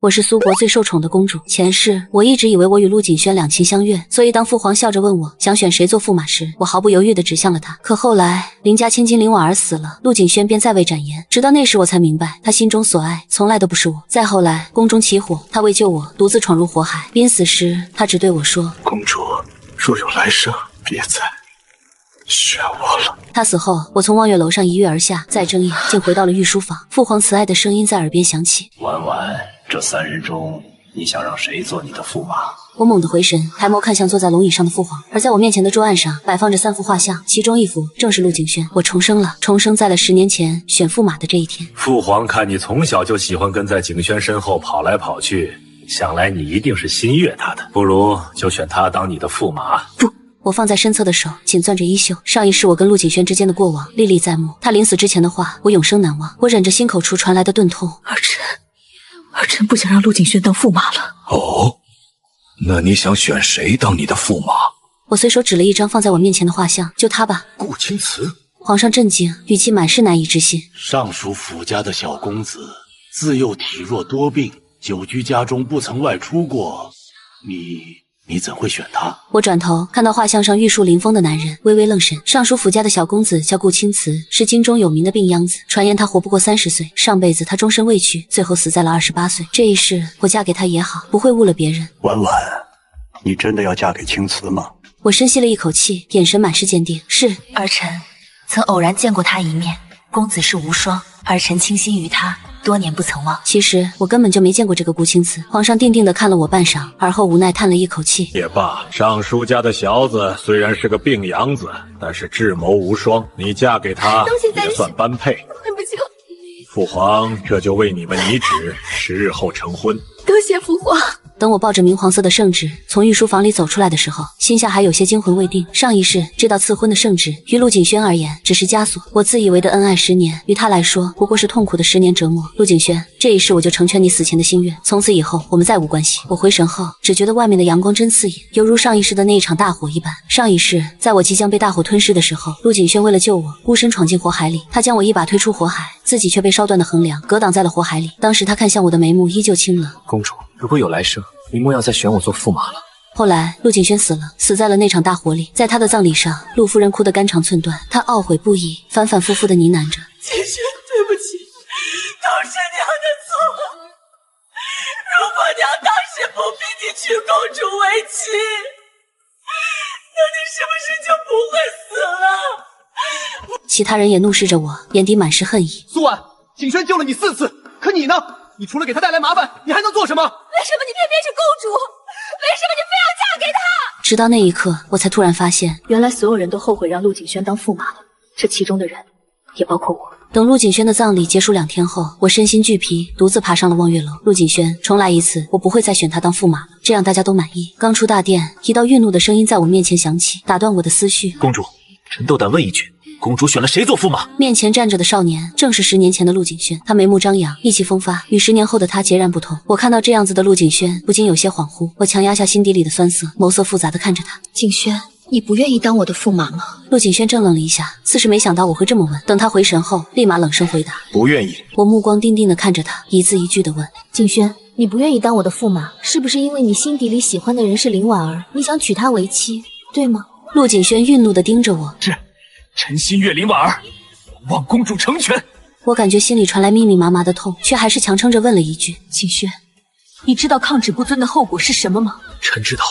我是苏国最受宠的公主。前世我一直以为我与陆锦轩两情相悦，所以当父皇笑着问我想选谁做驸马时，我毫不犹豫地指向了他。可后来林家千金林婉儿死了，陆锦轩便再未展颜。直到那时我才明白，他心中所爱从来都不是我。再后来宫中起火，他为救我独自闯入火海，临死时他只对我说：公主若有来生，别再选我了。他死后，我从望月楼上一跃而下，再睁眼竟回到了御书房。父皇慈爱的声音在耳边响起：婉婉，这3人中，你想让谁做你的驸马？我猛地回神，抬眸看向坐在龙椅上的父皇，而在我面前的桌案上摆放着3幅画像，其中一幅正是陆景轩。我重生了，重生在了10年前选驸马的这一天。父皇看你从小就喜欢跟在景轩身后跑来跑去，想来你一定是心悦他的，不如就选他当你的驸马。不，我放在身侧的手紧攥着衣袖，上一世我跟陆景轩之间的过往历历在目，他临死之前的话我永生难忘。我忍着心口处传来的钝痛，儿臣不想让陆景轩当驸马了。哦，那你想选谁当你的驸马？我随手指了一张放在我面前的画像，就他吧。顾青瓷。皇上震惊，语气满是难以置信。尚书府家的小公子，自幼体弱多病，久居家中不曾外出过，你怎会选他？我转头看到画像上玉树临风的男人，微微愣神。尚书府家的小公子叫顾青瓷，是京中有名的病秧子，传言他活不过30岁，上辈子他终身未娶，最后死在了28岁。这一世我嫁给他也好，不会误了别人。婉婉，你真的要嫁给青瓷吗？我深吸了一口气，眼神满是坚定。是。儿臣曾偶然见过他一面，公子是无双，儿臣倾心于他，多年不曾忘。其实我根本就没见过这个顾青瓷。皇上定定地看了我半晌，而后无奈叹了一口气。也罢，尚书家的小子虽然是个病秧子，但是智谋无双，你嫁给他也算般配。对不起，父皇这就为你们拟旨，10日后成婚。多谢父皇。等我抱着明黄色的圣旨从御书房里走出来的时候，心下还有些惊魂未定。上一世这道赐婚的圣旨于陆景轩而言只是枷锁，我自以为的恩爱10年，于他来说不过是痛苦的10年折磨。陆景轩，这一世我就成全你死前的心愿，从此以后我们再无关系。我回神后只觉得外面的阳光真刺眼，犹如上一世的那一场大火一般。上一世在我即将被大火吞噬的时候，陆景轩为了救我孤身闯进火海里，他将我一把推出火海，自己却被烧断的横梁隔挡在了火海里。当时他看向我的眉目依旧清冷。公主，如果有来生，你莫要再选我做驸马了。后来陆景轩死了，死在了那场大火里。在他的葬礼上，陆夫人哭得肝肠寸断，她懊悔不已，反反复复地呢喃着：景轩，对不起，都是娘的错。如果娘当时不逼你娶公主为妻，那你是不是就不会死了？其他人也怒视着我，眼底满是恨意。苏婉，景轩救了你4次，可你呢？你除了给他带来麻烦，你还能做什么？为什么你偏偏是公主？为什么你非要嫁给他？直到那一刻，我才突然发现，原来所有人都后悔让陆景轩当驸马了，这其中的人也包括我。等陆景轩的葬礼结束2天后，我身心俱疲，独自爬上了望月楼。陆景轩，重来一次，我不会再选他当驸马了，这样大家都满意。刚出大殿，一道愠怒的声音在我面前响起，打断我的思绪。公主，臣斗胆问一句，公主选了谁做驸马？面前站着的少年正是10年前的陆景轩，他眉目张扬，意气风发，与10年后的他截然不同。我看到这样子的陆景轩，不禁有些恍惚。我强压下心底里的酸涩，眸色复杂地看着他。景轩，你不愿意当我的驸马吗？陆景轩怔愣了一下，似是没想到我会这么问。等他回神后，立马冷声回答：不愿意。我目光定定地看着他，一字一句地问：景轩，你不愿意当我的驸马，是不是因为你心底里喜欢的人是林婉儿，你想娶她为妻，对吗？陆景轩愠怒地盯着我。臣心悦林婉儿，望公主成全。我感觉心里传来密密麻麻的痛，却还是强撑着问了一句：景轩，你知道抗旨不遵的后果是什么吗？臣知道，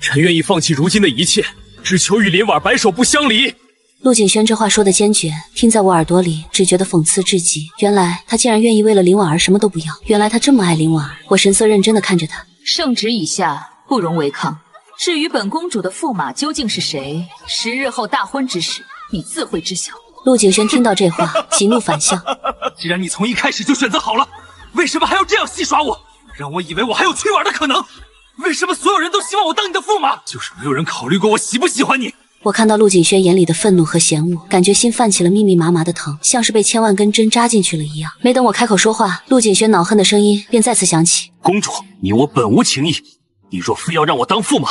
臣愿意放弃如今的一切，只求与林婉白首不相离。陆景轩这话说的坚决，听在我耳朵里只觉得讽刺至极。原来他竟然愿意为了林婉儿什么都不要，原来他这么爱林婉儿。我神色认真地看着他。圣旨已下，不容违抗。至于本公主的驸马究竟是谁，10日后大婚之时，你自会知晓。陆景轩听到这话，喜怒反笑。既然你从一开始就选择好了，为什么还要这样戏耍我，让我以为我还有娶婉的可能？为什么所有人都希望我当你的驸马，就是没有人考虑过我喜不喜欢你？我看到陆景轩眼里的愤怒和嫌恶，感觉心泛起了密密麻麻的疼，像是被千万根针扎进去了一样。没等我开口说话，陆景轩恼恨的声音便再次响起：公主，你我本无情义，你若非要让我当驸马，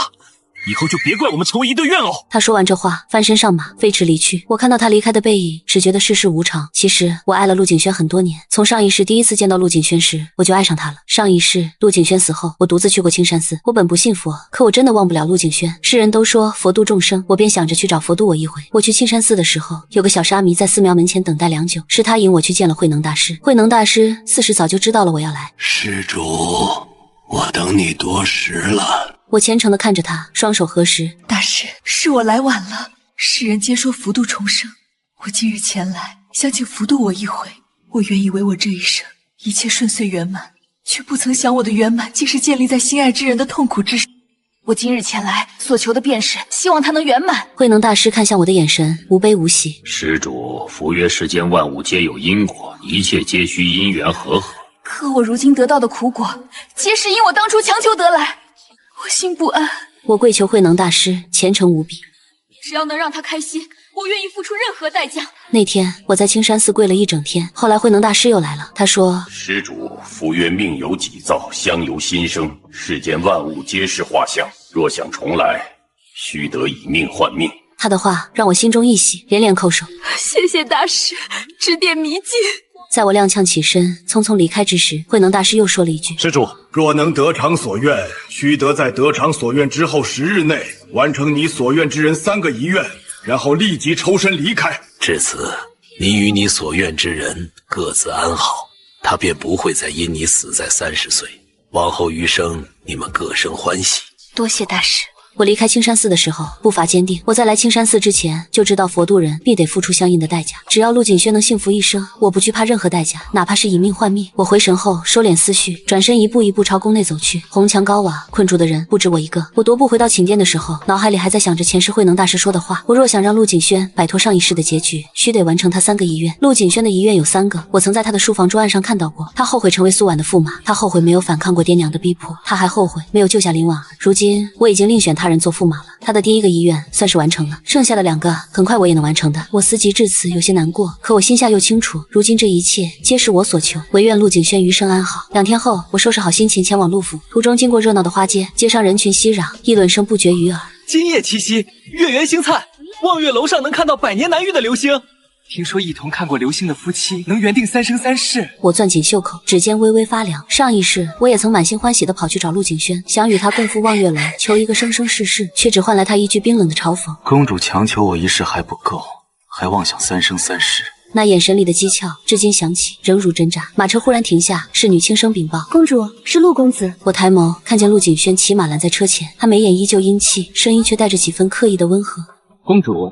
以后就别怪我们成为一对怨偶。他说完这话，翻身上马，飞驰离去。我看到他离开的背影，只觉得世事无常。其实我爱了陆景轩很多年，从上一世第一次见到陆景轩时，我就爱上他了。上一世陆景轩死后，我独自去过青山寺。我本不信佛，可我真的忘不了陆景轩。世人都说佛度众生，我便想着去找佛度我一回。我去青山寺的时候，有个小沙弥在寺庙门前等待良久，是他引我去见了慧能大师。慧能大师4时早就知道了我要来。施主，我等你多时了。我虔诚地看着他，双手合十。大师，是我来晚了。世人皆说福度重生，我今日前来，想请福度我一回。我原以为我这一生一切顺遂圆满，却不曾想我的圆满竟是建立在心爱之人的痛苦之上。我今日前来所求的便是希望他能圆满。慧能大师看向我的眼神无悲无喜。施主，符曰世间万物皆有因果，一切皆需因缘和合。可我如今得到的苦果，皆是因我当初强求得来，我心不安。我跪求慧能大师，虔诚无比。只要能让他开心，我愿意付出任何代价。那天我在青山寺跪了一整天，后来慧能大师又来了，他说：施主，符曰命由己造，相由心生，世间万物皆是画像，若想重来，须得以命换命。他的话让我心中一喜，连连叩首。谢谢大师指点迷津。在我踉跄起身匆匆离开之时，慧能大师又说了一句：施主，若能得偿所愿，须得在得偿所愿之后10日内完成你所愿之人3个遗愿，然后立即抽身离开。至此，你与你所愿之人各自安好，他便不会再因你死在30岁。往后余生，你们各生欢喜。多谢大师。我离开青山寺的时候步伐坚定，我在来青山寺之前就知道佛度人必得付出相应的代价，只要陆景轩能幸福一生，我不惧怕任何代价，哪怕是以命换命。我回神后收敛思绪，转身一步一步朝宫内走去。红墙高瓦困住的人不止我一个。我踱步回到寝殿的时候，脑海里还在想着前世慧能大师说的话，我若想让陆景轩摆脱上一世的结局，须得完成他3个遗愿。陆景轩的遗愿有3个，我曾在他的书房桌案上看到过。他后悔成为苏婉的驸马，他后悔没有反抗过爹娘的逼迫，他还后悔没有救下林婉儿。如今我已经另选他人做驸马了，他的第1个遗愿算是完成了，剩下的2个很快我也能完成的。我思及至此有些难过，可我心下又清楚，如今这一切皆是我所求，唯愿陆景轩余生安好。2天后，我收拾好心情前往陆府，途中经过热闹的花街，街上人群熙攘，议论声不绝于耳。今夜七夕，月圆星灿，望月楼上能看到百年难遇的流星。听说一同看过流星的夫妻能缘定3生3世。我攥紧袖口，指尖微微发凉。上一世我也曾满心欢喜地跑去找陆景轩，想与他共赴望月楼，求一个生生世世，却只换来他一句冰冷的嘲讽：公主强求我一世还不够，还妄想3生3世。那眼神里的讥诮至今想起仍如针扎。马车忽然停下，侍女轻声禀报：公主，是陆公子。我抬眸看见陆景轩骑马拦在车前，他眉眼依旧阴气，声音却带着几分刻意的温和。公主，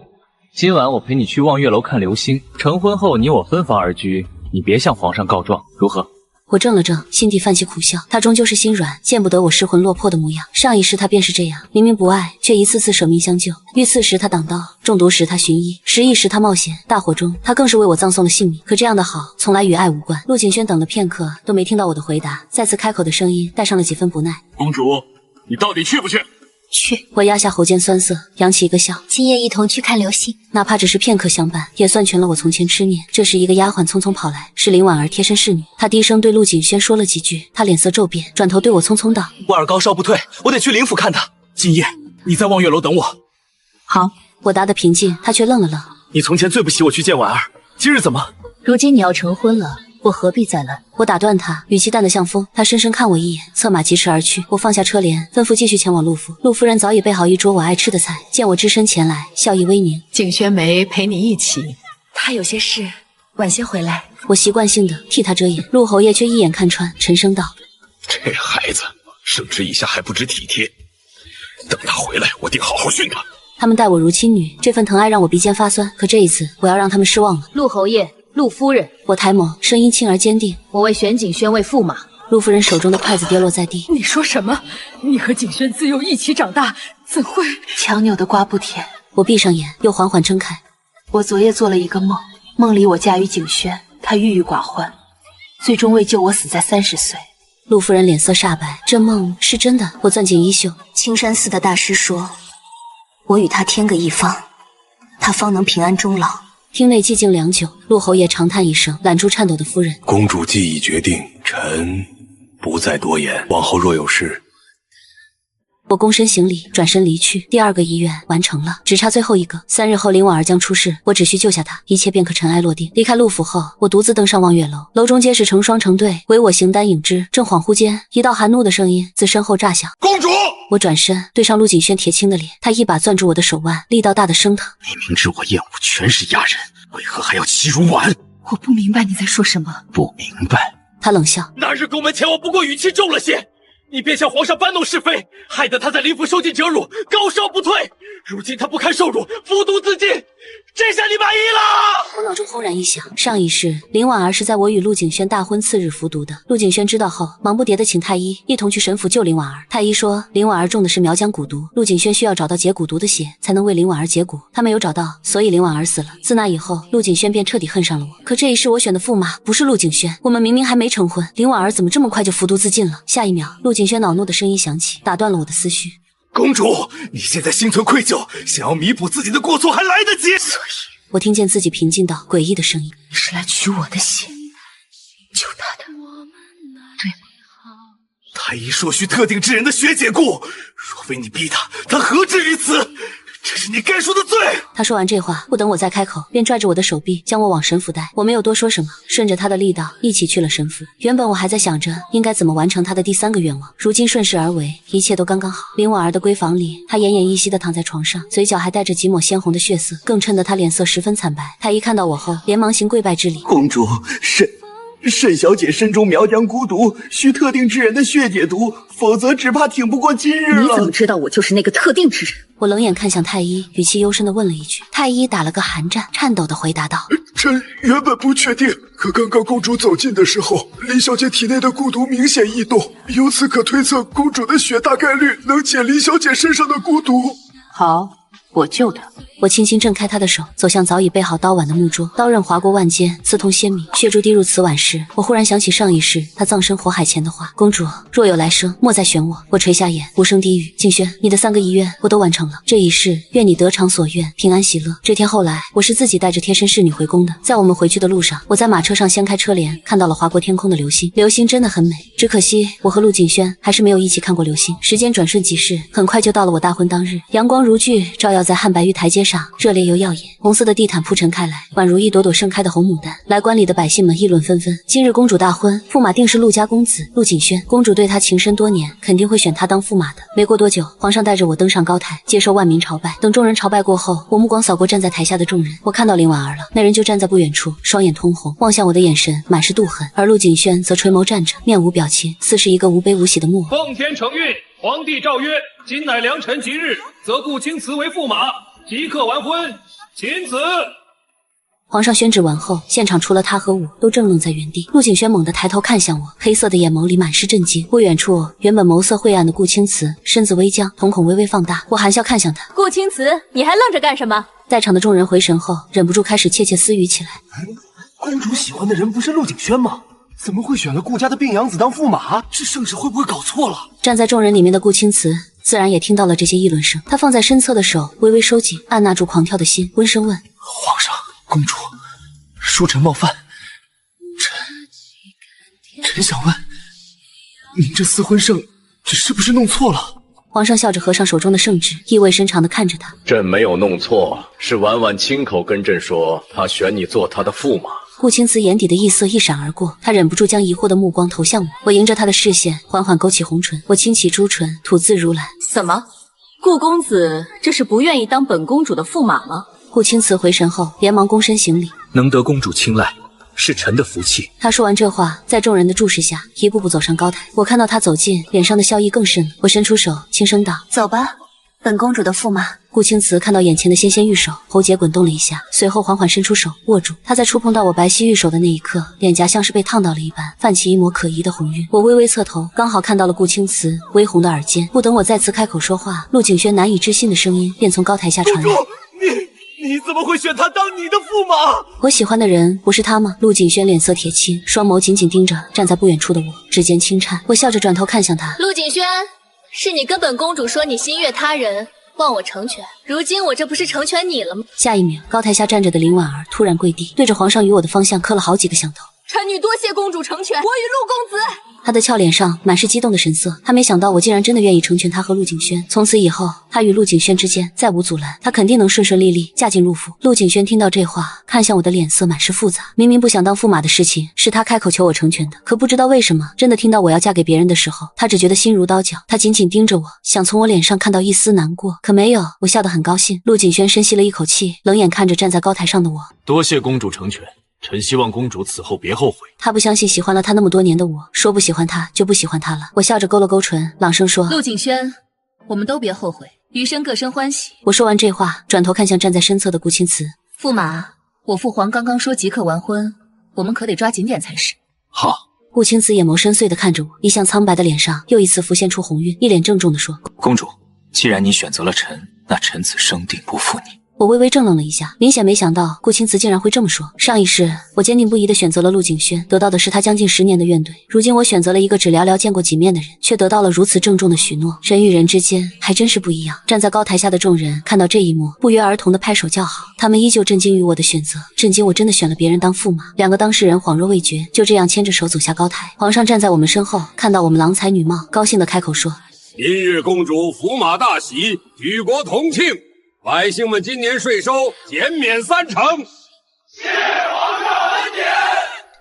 今晚我陪你去望月楼看流星，成婚后你我分房而居，你别向皇上告状，如何？我怔了怔，心底泛起苦笑。他终究是心软，见不得我失魂落魄的模样。上一世他便是这样，明明不爱，却一次次舍命相救。遇刺时他挡刀，中毒时他寻医，失忆时他冒险，大火中他更是为我葬送了性命。可这样的好，从来与爱无关。陆景轩等了片刻，都没听到我的回答，再次开口的声音带上了几分不耐：公主，你到底去不去？去。我压下喉间酸涩，扬起一个笑。今夜一同去看流星，哪怕只是片刻相伴，也算全了我从前痴念。这时一个丫鬟匆匆跑来，是林婉儿贴身侍女。她低声对陆景轩说了几句，他脸色骤变，转头对我匆匆道：婉儿高烧不退，我得去灵府看她。今夜你在望月楼等我。好。我答得平静，他却愣了愣。你从前最不喜我去见婉儿，今日怎么？如今你要成婚了，我何必再来？我打断他，语气淡得像风。他深深看我一眼，策马疾驰而去。我放下车帘，吩咐继续前往陆府。陆夫人早已备好一桌我爱吃的菜，见我只身前来，笑意微凝。景轩梅陪你一起，她有些事，晚些回来。我习惯性的替他遮掩，陆侯爷却一眼看穿，沉声道：这孩子升职以下还不知体贴，等他回来，我定好好训他。他们待我如亲女，这份疼爱让我鼻尖发酸。可这一次，我要让他们失望了。陆侯爷，陆夫人，我抬眸，声音轻而坚定：我为选景轩为驸马。陆夫人手中的筷子跌落在地。你说什么？你和景轩自幼一起长大，怎会？强扭的瓜不甜。我闭上眼，又缓缓睁开。我昨夜做了一个梦，梦里我嫁于景轩，他郁郁寡欢，最终为救我死在30岁。陆夫人脸色煞白，这梦是真的。我攥紧衣袖。青山寺的大师说，我与他天各一方，他方能平安终老。厅内寂静良久，陆侯爷长叹一声，揽住颤抖的夫人。公主既已决定，臣不再多言，往后若有事，我躬身行礼，转身离去。第2个遗愿完成了，只差最后一个。3日后林婉儿将出世，我只需救下她，一切便可尘埃落定。离开陆府后，我独自登上望月楼，楼中皆是成双成对，唯我形单影只。正恍惚间，一道含怒的声音自身后炸响：“公主！”我转身对上陆景轩铁青的脸，他一把攥住我的手腕，力道大的生疼。你明知我厌恶全是亚人，为何还要欺辱婉？我不明白你在说什么。不明白？他冷笑：“那日宫门前我不过语气重了些，你便向皇上搬弄是非，害得他在林府受尽折辱，高烧不退。如今他不堪受辱，服毒自尽，这下你满意了？”我脑中轰然一响，上一世林婉儿是在我与陆景轩大婚次日服毒的。陆景轩知道后，忙不迭地请太医一同去神府救林婉儿。太医说林婉儿中的是苗疆蛊毒，陆景轩需要找到解蛊毒的血，才能为林婉儿解蛊。他没有找到，所以林婉儿死了。自那以后，陆景轩便彻底恨上了我。可这一世我选的驸马不是陆景轩，我们明明还没成婚，林婉儿怎么这么快就服毒自尽了？下一秒，陆景轩恼怒的声音响起，打断了我的思绪。公主，你现在心存愧疚，想要弥补自己的过错还来得及。所以，我听见自己平静到诡异的声音：“你是来取我的血，救他的，对吗？”太医说需特定之人的血解故，若非你逼他，他何至于此？这是你该受的罪。他说完这话，不等我再开口，便拽着我的手臂将我往神府带。我没有多说什么，顺着他的力道一起去了神府。原本我还在想着应该怎么完成他的第3个愿望，如今顺势而为，一切都刚刚好。林婉儿的闺房里，她奄奄一息地躺在床上，嘴角还带着几抹鲜红的血色，更衬得她脸色十分惨白。太医看到我后，连忙行跪拜之礼。公主，沈小姐身中苗疆蛊毒，需特定之人的血解毒，否则只怕挺不过今日了。你怎么知道我就是那个特定之人？我冷眼看向太医，语气幽深地问了一句。太医打了个寒战，颤抖地回答道：“臣原本不确定，可刚刚公主走近的时候，林小姐体内的蛊毒明显异动，由此可推测公主的血大概率能解林小姐身上的蛊毒。”好，我救他。我轻轻挣开他的手，走向早已备好刀碗的木桌，刀刃划过腕间，刺痛鲜明，血珠滴入此碗时，我忽然想起上一世他葬身火海前的话：“公主，若有来生，莫再选我。”我垂下眼，无声低语：“景轩，你的3个遗愿我都完成了，这一世愿你得偿所愿，平安喜乐。”这天后来，我是自己带着贴身侍女回宫的。在我们回去的路上，我在马车上掀开车帘，看到了划过天空的流星，流星真的很美，只可惜我和陆景轩还是没有一起看过流星。时间转瞬即逝，很快就到了我大婚当日，阳光如炬，照耀在汉白玉台阶上，热烈又耀眼，红色的地毯铺陈开来，宛如一朵朵盛开的红牡丹。来观礼的百姓们议论纷纷，今日公主大婚，驸马定是陆家公子陆景轩。公主对他情深多年，肯定会选他当驸马的。没过多久，皇上带着我登上高台，接受万民朝拜。等众人朝拜过后，我目光扫过站在台下的众人，我看到林婉儿了。那人就站在不远处，双眼通红，望向我的眼神满是妒恨，而陆景轩则垂眸站着，面无表情，似是一个无悲无喜的木偶。奉天承运，皇帝诏曰：今乃良辰吉日，则顾青瓷为驸马，即刻完婚，钦此。皇上宣旨完后，现场除了他和我都怔愣在原地。陆景轩猛地抬头看向我，黑色的眼眸里满是震惊。不远处，原本眸色晦暗的顾青瓷身子微僵，瞳孔微微放大。我含笑看向他：“顾青瓷，你还愣着干什么？”在场的众人回神后，忍不住开始窃窃私语起来。公主喜欢的人不是陆景轩吗？怎么会选了顾家的病养子当驸马？这圣旨会不会搞错了？站在众人里面的顾青瓷自然也听到了这些议论声，他放在身侧的手微微收紧，按捺住狂跳的心，温声问：“皇上，公主，恕臣冒犯，臣想问，您这赐婚圣旨是不是弄错了？”皇上笑着合上手中的圣旨，意味深长地看着他：“朕没有弄错，是婉婉亲口跟朕说，她选你做她的驸马。”顾青瓷眼底的异色一闪而过，他忍不住将疑惑的目光投向我。我迎着他的视线，缓缓勾起红唇，我轻启朱唇，吐字如兰：“怎么，顾公子这是不愿意当本公主的驸马吗？”顾青瓷回神后，连忙躬身行礼：“能得公主青睐，是臣的福气。”他说完这话，在众人的注视下，一步步走上高台。我看到他走近，脸上的笑意更甚了。我伸出手，轻声道：“走吧，本公主的驸马。”顾青瓷看到眼前的纤纤玉手，喉结滚动了一下，随后缓缓伸出手握住。他在触碰到我白皙玉手的那一刻，脸颊像是被烫到了一般，泛起一抹可疑的红晕。我微微侧头，刚好看到了顾青瓷微红的耳尖。不等我再次开口说话，陆景轩难以置信的声音便从高台下传来：“你怎么会选他当你的驸马？我喜欢的人不是他吗？”陆景轩脸色铁青，双眸紧紧盯着站在不远处的我，指尖轻颤。我笑着转头看向他：“陆景轩，是你跟本公主说你心悦他人，望我成全，如今我这不是成全你了吗？”下一秒，高台下站着的林婉儿突然跪地，对着皇上与我的方向磕了好几个响头。臣女多谢公主成全，我与陆公子。他的俏脸上满是激动的神色，他没想到我竟然真的愿意成全他和陆景轩。从此以后，他与陆景轩之间再无阻拦，他肯定能顺顺利利嫁进陆府。陆景轩听到这话，看向我的脸色满是复杂。明明不想当驸马的事情是他开口求我成全的，可不知道为什么，真的听到我要嫁给别人的时候，他只觉得心如刀绞。他紧紧盯着我，想从我脸上看到一丝难过，可没有。我笑得很高兴。陆景轩深吸了一口气，冷眼看着站在高台上的我。多谢公主成全。臣希望公主此后别后悔。他不相信喜欢了他那么多年的我，说不喜欢他就不喜欢他了。我笑着勾了勾唇，朗声说：陆景轩，我们都别后悔，余生各生欢喜。我说完这话，转头看向站在身侧的顾青瓷。驸马，我父皇刚刚说即刻完婚，我们可得抓紧点才是。好。顾青瓷眼眸深邃地看着我，一向苍白的脸上又一次浮现出红晕，一脸郑重地说：公主，既然你选择了臣，那臣此生定不负你。我微微怔愣了一下，明显没想到顾青瓷竟然会这么说。上一世，我坚定不移地选择了陆景轩，得到的是他将近10年的怨怼。如今我选择了一个只寥寥见过几面的人，却得到了如此郑重的许诺。人与人之间还真是不一样。站在高台下的众人看到这一幕，不约而同地拍手叫好。他们依旧震惊于我的选择，震惊我真的选了别人当驸马。2个当事人恍若未觉，就这样牵着手走下高台。皇上站在我们身后，看到我们郎才女貌，高兴地开口说：今日公主驸马大喜，举国同庆。百姓们今年税收减免30%，谢皇上恩典。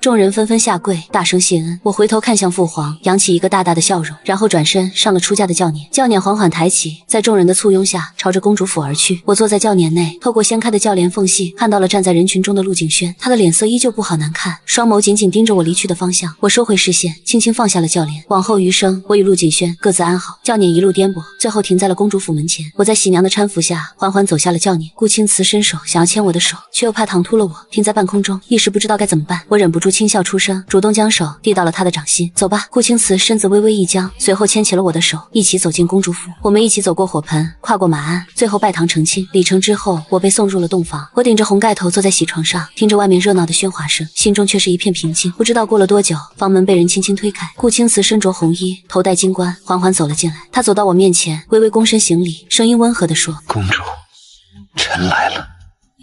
众人纷纷下跪，大声谢恩。我回头看向父皇，扬起一个大大的笑容，然后转身上了出嫁的轿辇。轿辇缓缓抬起，在众人的簇拥下，朝着公主府而去。我坐在轿辇内，透过掀开的轿帘缝隙，看到了站在人群中的陆景轩。他的脸色依旧不好难看，双眸紧紧盯着我离去的方向。我收回视线，轻轻放下了轿帘。往后余生，我与陆景轩各自安好。轿辇一路颠簸，最后停在了公主府门前。我在喜娘的搀扶下，缓缓走下了轿辇。顾青瓷伸手想要牵我的手，却又怕唐突了我，停在半空中，一时不知道该怎么办。我忍不住轻笑出声，主动将手递到了他的掌心。走吧。顾青瓷身子微微一僵，随后牵起了我的手，一起走进公主府。我们一起走过火盆，跨过马鞍，最后拜堂成亲。礼成之后，我被送入了洞房。我顶着红盖头坐在喜床上，听着外面热闹的喧哗声，心中却是一片平静。不知道过了多久，房门被人轻轻推开，顾青瓷身着红衣，头戴金冠，缓缓走了进来。他走到我面前，微微躬身行礼，声音温和地说：公主，臣来了。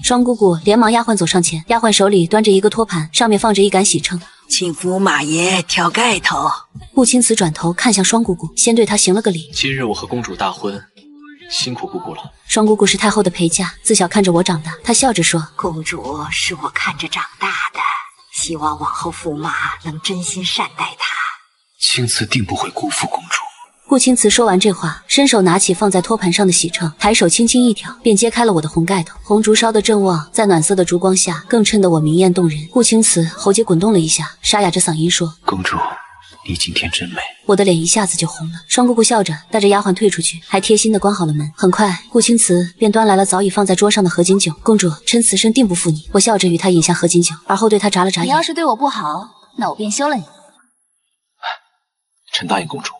双姑姑连忙丫鬟走上前，丫鬟手里端着一个托盘，上面放着一杆喜秤。请驸马爷挑盖头。顾青瓷转头看向双姑姑，先对她行了个礼。今日我和公主大婚，辛苦姑姑了。双姑姑是太后的陪嫁，自小看着我长大，她笑着说：公主是我看着长大的，希望往后驸马能真心善待她。青瓷定不会辜负公主。顾青瓷说完这话，伸手拿起放在托盘上的喜秤，抬手轻轻一挑，便揭开了我的红盖头。红烛烧得正旺，在暖色的烛光下，更衬得我明艳动人。顾青瓷喉结滚动了一下，沙哑着嗓音说：公主，你今天真美。我的脸一下子就红了。双姑姑笑着带着丫鬟退出去，还贴心地关好了门。很快，顾青瓷便端来了早已放在桌上的合卺酒。公主，臣此生定不负你。我笑着与她饮下合卺酒，而后对她眨了眨眼。你要是对我不好，那我便休了你。臣答应公主。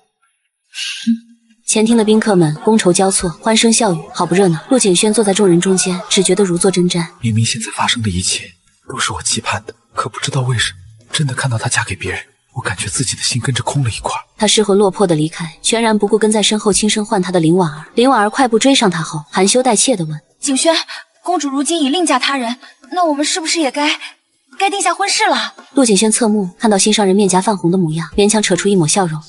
前厅的宾客们觥筹交错，欢声笑语，好不热闹。陆景轩坐在众人中间，只觉得如坐针毡。明明现在发生的一切都是我期盼的，可不知道为什么，真的看到她嫁给别人，我感觉自己的心跟着空了一块。他失魂落魄地离开，全然不顾跟在身后轻声唤他的林婉儿。林婉儿快步追上他后，含羞带怯地问：景轩，公主如今已另嫁他人，那我们是不是也该定下婚事了？陆景轩侧目，看到心上人面颊泛红的模样，勉强扯出一抹笑容。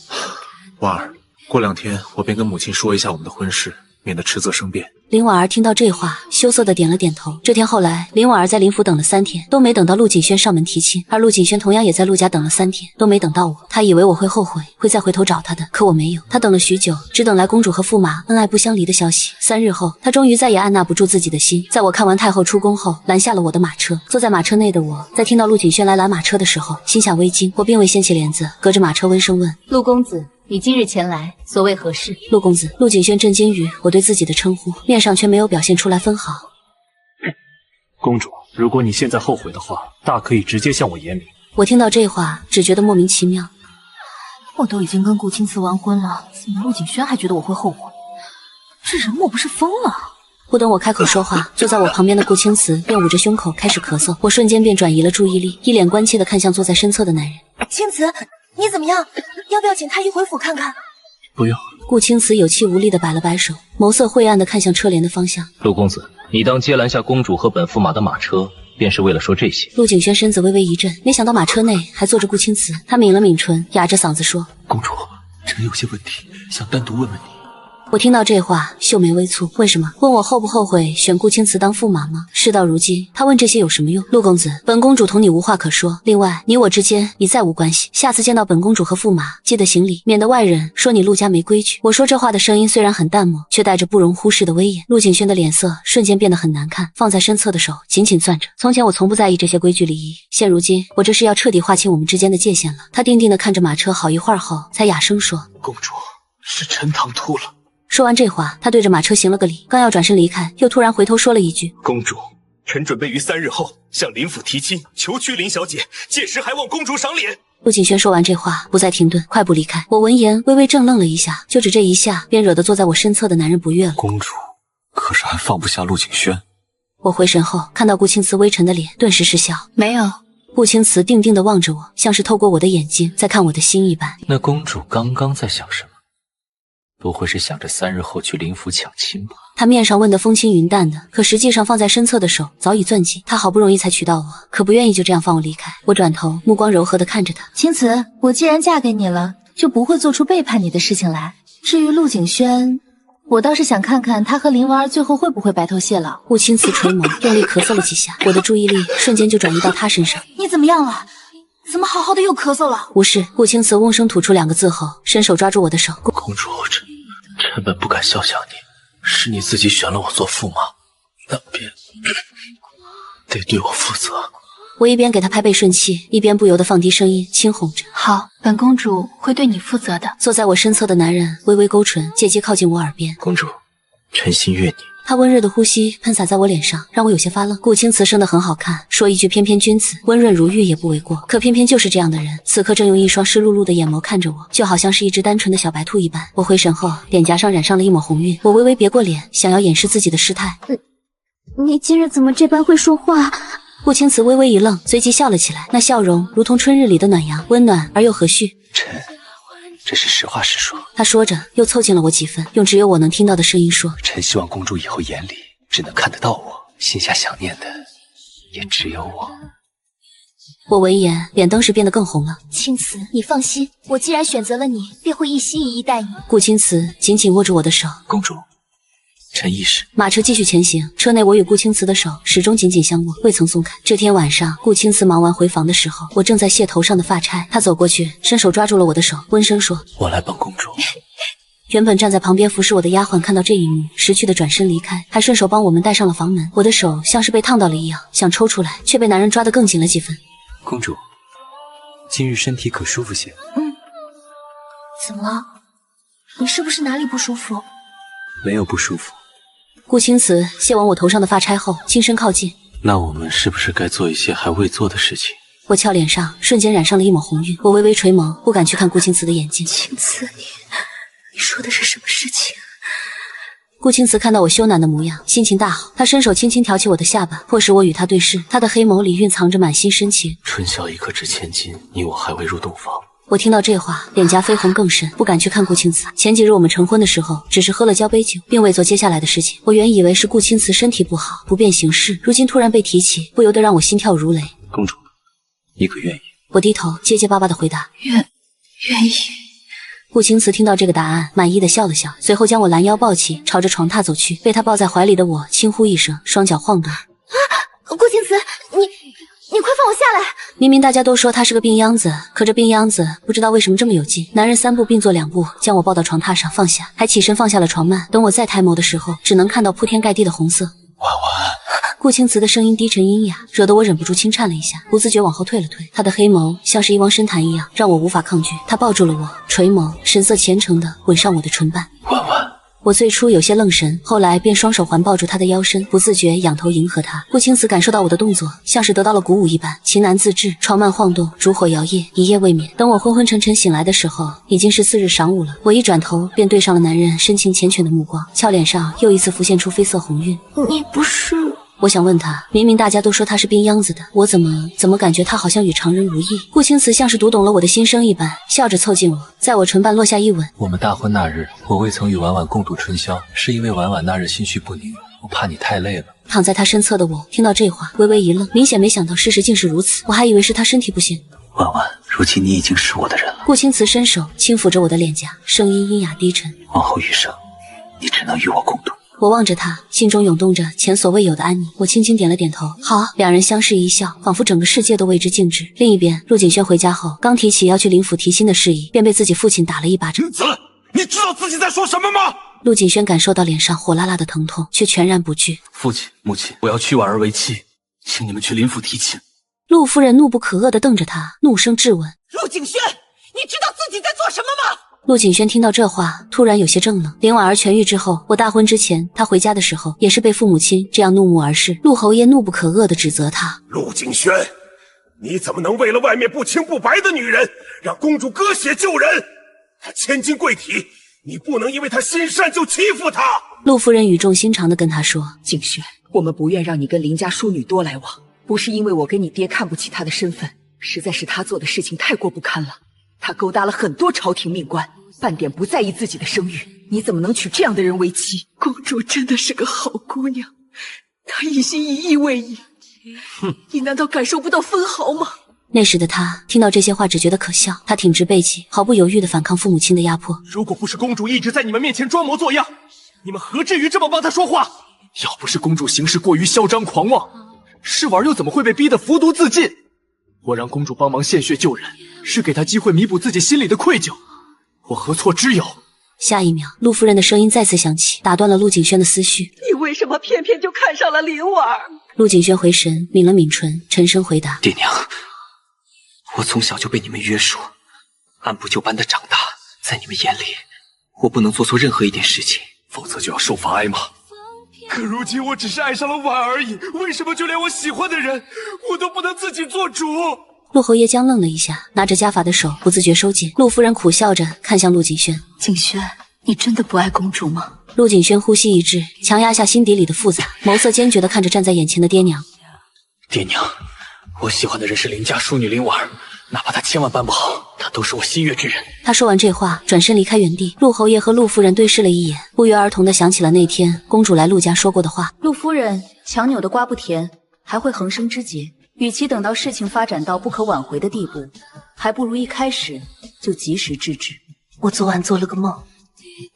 婉儿，过2天我便跟母亲说一下我们的婚事，免得迟则生变。林婉儿听到这话，羞涩地点了点头。这天后来，林婉儿在林府等了3天，都没等到陆景轩上门提亲，而陆景轩同样也在陆家等了3天，都没等到我。他以为我会后悔，会再回头找他的，可我没有。他等了许久，只等来公主和驸马恩爱不相离的消息。3日后，他终于再也按捺不住自己的心，在我看完太后出宫后，拦下了我的马车。坐在马车内的我，在听到陆景轩来拦马车的时候，心下微惊。我并未掀起帘子，隔着马车温声问：陆公子，你今日前来，所谓何事？陆公子。陆景轩震惊于我对自己的称呼，面上却没有表现出来分毫。公主，如果你现在后悔的话，大可以直接向我言明。我听到这话，只觉得莫名其妙。我都已经跟顾青瓷完婚了，怎么陆景轩还觉得我会后悔？这人莫不是疯了？不等我开口说话，坐在我旁边的顾青瓷便捂着胸口开始咳嗽。我瞬间便转移了注意力，一脸关切地看向坐在身侧的男人。青瓷，你怎么样？要不要请太医回府看看？不用。顾青瓷有气无力地摆了摆手，眸色晦暗地看向车帘的方向。陆公子，你当接拦下公主和本驸马的马车，便是为了说这些。陆景轩身子微微一震，没想到马车内还坐着顾青瓷。他抿了抿唇，哑着嗓子说：“公主，臣有些问题想单独问问你。”我听到这话，秀眉微蹙。为什么？问我后不后悔选顾青瓷当驸马吗？事到如今，他问这些有什么用？陆公子，本公主同你无话可说。另外，你我之间已再无关系。下次见到本公主和驸马，记得行礼，免得外人说你陆家没规矩。我说这话的声音虽然很淡漠，却带着不容忽视的威严。陆景轩的脸色瞬间变得很难看，放在身侧的手紧紧攥着。从前我从不在意这些规矩礼仪，现如今我这是要彻底划清我们之间的界限了。他定定地看着马车好一会儿后，才哑声说：“公主，是臣唐突了。”说完这话，他对着马车行了个礼，刚要转身离开，又突然回头说了一句：“公主，臣准备于3日后向林府提亲，求娶林小姐，届时还望公主赏脸。”陆景轩说完这话，不再停顿，快步离开。我闻言微微怔愣了一下，就只这一下，便惹得坐在我身侧的男人不悦了。公主，可是还放不下陆景轩？我回神后，看到顾青瓷微沉的脸，顿时失笑。没有。顾青瓷定定地望着我，像是透过我的眼睛在看我的心一般。那公主刚刚在想什么？不会是想着3日后去林府抢亲吧？他面上问得风轻云淡的，可实际上放在身侧的手早已攥紧。他好不容易才娶到我，可不愿意就这样放我离开。我转头，目光柔和地看着他。青瓷，我既然嫁给你了，就不会做出背叛你的事情来。至于陆景轩，我倒是想看看他和林婉儿最后会不会白头偕老。顾青瓷垂眸，用力咳嗽了几下，我的注意力瞬间就转移到他身上。你怎么样了？怎么好好的又咳嗽了？无事。顾青瓷嗡声吐出2个字后，伸手抓住我的手。公主，臣本不敢笑想你，是你自己选了我做驸马，那便得对我负责。我一边给他拍背顺气，一边不由得放低声音轻哄着：“好，本公主会对你负责的。”坐在我身侧的男人微微勾唇，借机靠近我耳边：“公主，臣心悦你。”他温热的呼吸喷洒在我脸上，让我有些发愣。顾青瓷生得很好看，说一句翩翩君子，温润如玉也不为过。可偏偏就是这样的人，此刻正用一双湿漉漉的眼眸看着我，就好像是一只单纯的小白兔一般。我回神后，脸颊上染上了一抹红晕，我微微别过脸，想要掩饰自己的失态。你今日怎么这般会说话？顾青瓷微微一愣，随即笑了起来，那笑容如同春日里的暖阳，温暖而又和煦。臣这是实话实说。他说着，又凑近了我几分，用只有我能听到的声音说：“臣希望公主以后眼里只能看得到我，心下想念的也只有我。”我闻言，脸登时变得更红了。青瓷，你放心，我既然选择了你，便会一心一意待你。顾青瓷紧紧握住我的手。公主，臣亦是。马车继续前行，车内我与顾青瓷的手始终紧紧相握，未曾松开。这天晚上，顾青瓷忙完回房的时候，我正在卸头上的发钗，他走过去，伸手抓住了我的手，温声说：“我来帮公主。”原本站在旁边服侍我的丫鬟看到这一幕，识趣的转身离开，还顺手帮我们带上了房门。我的手像是被烫到了一样，想抽出来，却被男人抓得更紧了几分。公主，今日身体可舒服些？怎么了？你是不是哪里不舒服？没有不舒服。顾青瓷卸完我头上的发钗后，轻身靠近。那我们是不是该做一些还未做的事情？我俏脸上瞬间染上了一抹红晕，我微微垂眸，不敢去看顾青瓷的眼睛。青瓷，你说的是什么事情？顾青瓷看到我羞赧的模样，心情大好，他伸手轻轻挑起我的下巴，迫使我与他对视。他的黑眸里蕴藏着满心深情。春宵一刻值千金，你我还未入洞房。我听到这话，脸颊绯红更深，不敢去看顾青瓷。前几日我们成婚的时候，只是喝了交杯酒，并未做接下来的事情。我原以为是顾青瓷身体不好，不便行事，如今突然被提起，不由得让我心跳如雷。公主，你可愿意？我低头结结巴巴地回答：愿意。顾青瓷听到这个答案，满意的笑了笑，随后将我拦腰抱起，朝着床榻走去。被他抱在怀里的我轻呼一声，双脚晃动。顾青瓷，你快放我下来！明明大家都说他是个病秧子，可这病秧子不知道为什么这么有劲。男人3步并作2步，将我抱到床榻上放下，还起身放下了床幔。等我再抬眸的时候，只能看到铺天盖地的红色。婉婉。顾青瓷的声音低沉阴哑，惹得我忍不住轻颤了一下，不自觉往后退了退。他的黑眸像是一汪深潭一样，让我无法抗拒。他抱住了我，垂眸，神色虔诚地吻上我的唇瓣。婉婉。我最初有些愣神，后来便双手环抱住他的腰身，不自觉仰头迎合他。顾青瓷感受到我的动作，像是得到了鼓舞一般，情难自制，床幔晃动，烛火摇曳，一夜未眠。等我昏昏沉沉醒来的时候，已经是4日晌午了。我一转头便对上了男人深情缱绻的目光，俏脸上又一次浮现出绯色红晕。你不是……我想问他，明明大家都说他是病秧子的，我怎么感觉他好像与常人无异？顾青瓷像是读懂了我的心声一般，笑着凑近我，在我唇瓣落下一吻。我们大婚那日，我未曾与婉婉共度春宵，是因为婉婉那日心绪不宁，我怕你太累了。躺在他身侧的我听到这话，微微一愣，明显没想到事实竟是如此，我还以为是他身体不行。婉婉，如今你已经是我的人了。顾青瓷伸手轻抚着我的脸颊，声音阴哑低沉。往后余生，你只能与我共度。我望着他，心中涌动着前所未有的安宁。我轻轻点了点头，好。两人相视一笑，仿佛整个世界都为之静止。另一边，陆景轩回家后，刚提起要去灵府提亲的事宜，便被自己父亲打了一巴掌。你知道自己在说什么吗？陆景轩感受到脸上火辣辣的疼痛，却全然不惧。父亲、母亲，我要娶婉儿为妻，请你们去灵府提亲。陆夫人怒不可遏地瞪着他，怒声质问：陆景轩，你知道自己在做什么吗？陆景轩听到这话，突然有些怔了。林婉儿痊愈之后，我大婚之前，他回家的时候，也是被父母亲这样怒目而视。陆侯爷怒不可遏地指责他：陆景轩，你怎么能为了外面不清不白的女人，让公主割血救人？她千金贵体，你不能因为她心善就欺负她。陆夫人语重心长地跟他说：景轩，我们不愿让你跟林家淑女多来往，不是因为我跟你爹看不起他的身份，实在是他做的事情太过不堪了。他勾搭了很多朝廷命官，半点不在意自己的声誉，你怎么能娶这样的人为妻？公主真的是个好姑娘，她一心一意为你，你难道感受不到分毫吗？那时的他听到这些话只觉得可笑，他挺直背脊，毫不犹豫地反抗父母亲的压迫。如果不是公主一直在你们面前装模作样，你们何至于这么帮她说话？要不是公主行事过于嚣张狂妄，试玩又怎么会被逼得服毒自尽？我让公主帮忙献血救人，是给她机会弥补自己心里的愧疚，我何错之有？下一秒，陆夫人的声音再次响起，打断了陆景轩的思绪。你为什么偏偏就看上了林婉儿？陆景轩回神，抿了抿唇，沉声回答：爹娘，我从小就被你们约束，按部就班的长大，在你们眼里，我不能做错任何一点事情，否则就要受罚挨骂。可如今我只是爱上了婉儿而已，为什么就连我喜欢的人，我都不能自己做主？陆侯爷僵愣了一下，拿着家法的手不自觉收紧。陆夫人苦笑着看向陆景轩：景轩，你真的不爱公主吗？陆景轩呼吸一滞，强压下心底里的复杂，眸色坚决地看着站在眼前的爹娘。爹娘，我喜欢的人是林家淑女林婉儿，哪怕她千万办不好，她都是我心悦之人。他说完这话，转身离开原地。陆侯爷和陆夫人对视了一眼，不约而同地想起了那天公主来陆家说过的话：陆夫人，强扭的瓜不甜，还会横生枝节。与其等到事情发展到不可挽回的地步，还不如一开始就及时制止。我昨晚做了个梦，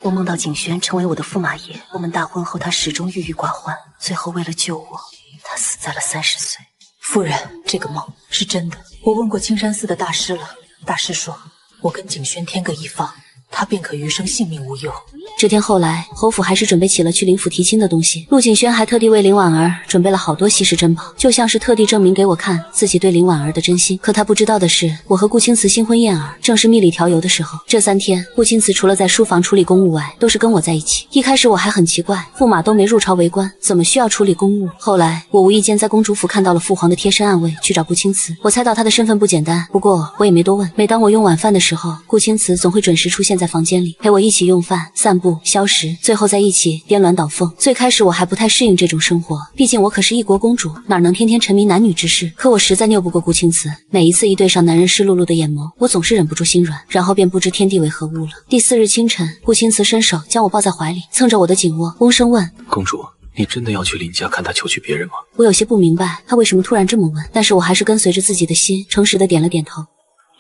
我梦到景轩成为我的驸马爷。我们大婚后，他始终郁郁寡欢，最后为了救我，他死在了30岁。夫人，这个梦是真的。我问过青山寺的大师了，大师说我跟景轩天各一方，他便可余生性命无忧。这天后来，侯府还是准备起了去灵府提亲的东西。陆景轩还特地为林婉儿准备了好多稀世珍宝，就像是特地证明给我看自己对林婉儿的真心。可他不知道的是，我和顾青瓷新婚燕尔，正是蜜里调油的时候。这3天，顾青瓷除了在书房处理公务外，都是跟我在一起。一开始我还很奇怪，驸马都没入朝为官，怎么需要处理公务？后来我无意间在公主府看到了父皇的贴身暗卫，去找顾青瓷。我猜到他的身份不简单，不过我也没多问。每当我用晚饭的时候，顾青瓷总会准时出现在房间里，陪我一起用饭、散步、消食，最后在一起颠鸾倒凤。最开始我还不太适应这种生活，毕竟我可是一国公主，哪能天天沉迷男女之事？可我实在拗不过顾青瓷，每一次一对上男人湿漉漉的眼眸，我总是忍不住心软，然后便不知天地为何物了。第4日清晨，顾青瓷伸手将我抱在怀里，蹭着我的颈窝，嗡声问：公主，你真的要去林家看他求娶别人吗？我有些不明白他为什么突然这么问，但是我还是跟随着自己的心，诚实的点了点头。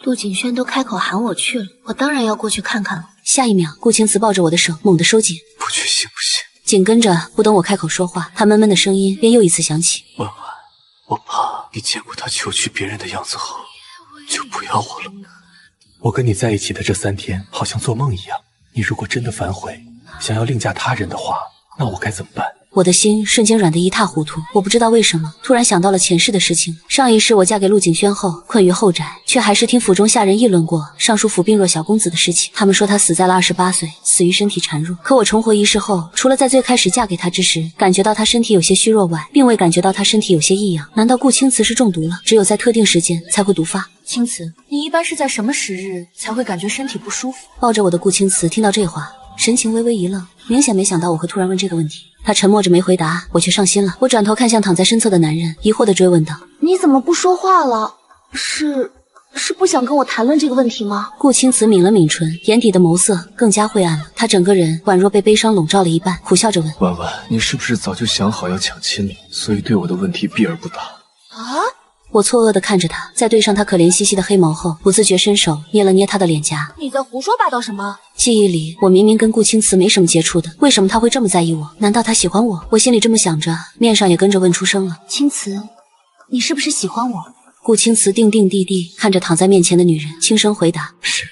陆景轩都开口喊我去了，我当然要过去看看了。下一秒，顾青瓷抱着我的手猛地收紧，不去行不行？紧跟着，不等我开口说话，他闷闷的声音便又一次响起：婉婉，我怕你见过他求娶别人的样子后，就不要我了。我跟你在一起的这3天，好像做梦一样。你如果真的反悔，想要另嫁他人的话，那我该怎么办？我的心瞬间软得一塌糊涂，我不知道为什么，突然想到了前世的事情。上一世我嫁给陆景轩后，困于后宅，却还是听府中下人议论过尚书府病弱小公子的事情。他们说他死在了28岁，死于身体孱弱。可我重活一世后，除了在最开始嫁给他之时，感觉到他身体有些虚弱外，并未感觉到他身体有些异样。难道顾青瓷是中毒了？只有在特定时间才会毒发？青瓷，你一般是在什么时日才会感觉身体不舒服？抱着我的顾青瓷听到这话，神情微微一愣，明显没想到我会突然问这个问题。他沉默着没回答，我却上心了。我转头看向躺在身侧的男人，疑惑地追问道：你怎么不说话了？是是不想跟我谈论这个问题吗？顾青瓷抿了抿唇，眼底的眸色更加灰暗了。他整个人宛若被悲伤笼罩了一半，苦笑着问：婉婉，你是不是早就想好要抢亲了，所以对我的问题避而不答？啊！我错愕地看着他，在对上他可怜兮兮的黑眸后，不自觉伸手捏了捏他的脸颊。你在胡说八道什么？记忆里，我明明跟顾青瓷没什么接触的，为什么他会这么在意我？难道他喜欢我？我心里这么想着，面上也跟着问出声了：青瓷，你是不是喜欢我？顾青瓷定定地地看着躺在面前的女人，轻声回答：是，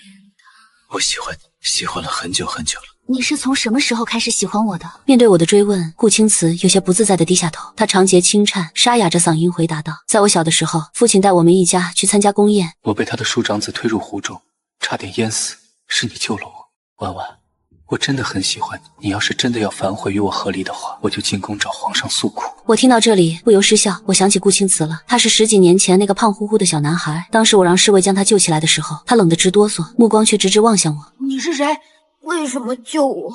我喜欢你，喜欢了很久很久了。你是从什么时候开始喜欢我的？面对我的追问，顾青瓷有些不自在地低下头，她长睫轻颤，沙哑着嗓音回答道：在我小的时候，父亲带我们一家去参加宫宴，我被他的叔长子推入湖中，差点淹死，是你救了我。婉婉，我真的很喜欢你，你要是真的要反悔与我和离的话，我就进宫找皇上诉苦。我听到这里不由失笑，我想起顾青瓷了，他是10几年前那个胖乎乎的小男孩，当时我让侍卫将他救起来的时候，他冷得直哆嗦，目光却直直望向我。你是谁？为什么救我？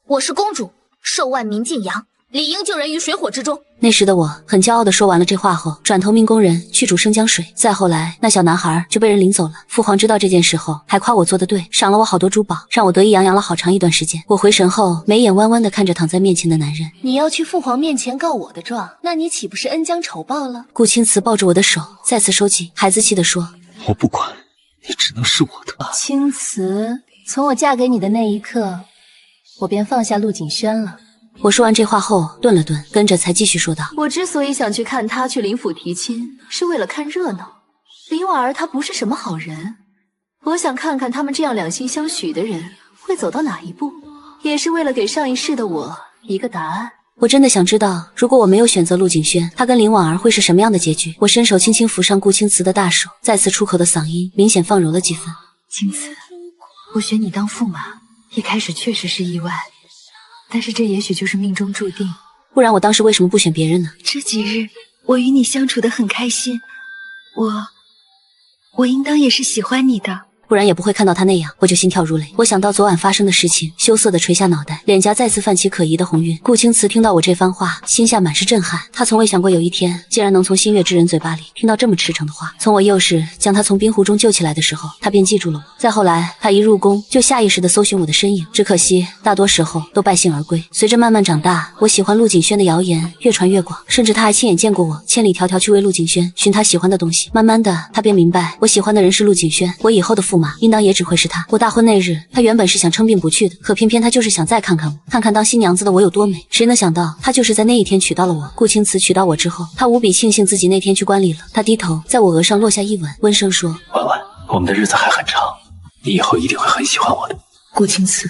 我是公主，受万民敬仰，理应救人于水火之中。那时的我很骄傲地说完了这话后，转头命工人去煮生姜水。再后来，那小男孩就被人领走了。父皇知道这件事后，还夸我做得对，赏了我好多珠宝，让我得意洋洋了好长一段时间。我回神后，眉眼弯弯地看着躺在面前的男人。你要去父皇面前告我的状，那你岂不是恩将仇报了？顾青瓷抱住我的手，再次收紧，孩子气地说：我不管，你只能是我的。青瓷，从我嫁给你的那一刻，我便放下陆景轩了。我说完这话后顿了顿，跟着才继续说道：我之所以想去看他去林府提亲，是为了看热闹。林婉儿她不是什么好人，我想看看他们这样两心相许的人会走到哪一步，也是为了给上一世的我一个答案。我真的想知道，如果我没有选择陆景轩，他跟林婉儿会是什么样的结局。我伸手轻轻扶上顾青瓷的大手，再次出口的嗓音明显放柔了几分。青瓷，我选你当驸马，一开始确实是意外，但是这也许就是命中注定。不然我当时为什么不选别人呢？这几日我与你相处得很开心，我应当也是喜欢你的。不然也不会看到他那样，我就心跳如雷。我想到昨晚发生的事情，羞涩地垂下脑袋，脸颊再次泛起可疑的红晕。顾青瓷听到我这番话，心下满是震撼。他从未想过有一天竟然能从心悦之人嘴巴里听到这么驰骋的话。从我幼时将他从冰湖中救起来的时候，他便记住了我。再后来，他一入宫就下意识地搜寻我的身影，只可惜大多时候都败兴而归。随着慢慢长大，我喜欢陆景轩的谣言越传越广，甚至他还亲眼见过我千里迢迢去为陆景轩寻他喜欢的东西。慢慢的，他便明白我喜欢的人是陆景轩，我以后的驸马应当也只会是他。我大婚那日，他原本是想称病不去的，可偏偏他就是想再看看我，看看当新娘子的我有多美。谁能想到，他就是在那一天娶到了我。顾青瓷娶到我之后，他无比庆幸自己那天去观礼了。他低头在我额上落下一吻，温声说：婉婉，我们的日子还很长，你以后一定会很喜欢我的。顾青瓷，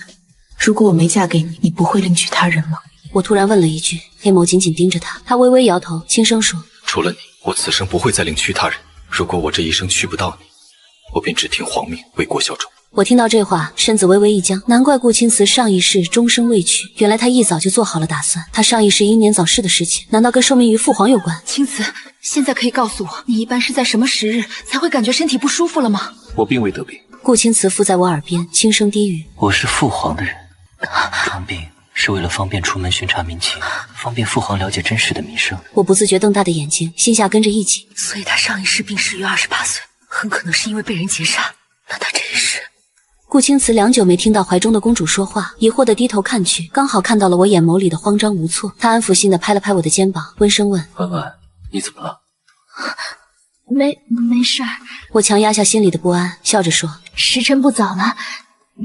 如果我没嫁给你，你不会另娶他人吗？我突然问了一句，黑眸紧紧盯着他。他微微摇头，轻声说：除了你，我此生不会再另娶他人。如果我这一生娶不到你，我便只听皇命，为国效忠。我听到这话，身子微微一僵，难怪顾青瓷上一世终生未娶，原来他一早就做好了打算。他上一世英年早逝的事情，难道跟受命于父皇有关？青瓷，现在可以告诉我，你一般是在什么时日才会感觉身体不舒服了吗？我并未得病。顾青瓷附在我耳边，轻声低语：我是父皇的人，装病是为了方便出门巡查民情，方便父皇了解真实的民生。我不自觉瞪大的眼睛，心下跟着一紧。所以他上一世病逝于28岁，很可能是因为被人劫杀。那他这一世……顾青瓷良久没听到怀中的公主说话，疑惑地低头看去，刚好看到了我眼眸里的慌张无措。她安抚性地拍了拍我的肩膀，温声问：婉婉，你怎么了？没事儿。我强压下心里的不安，笑着说：时辰不早了，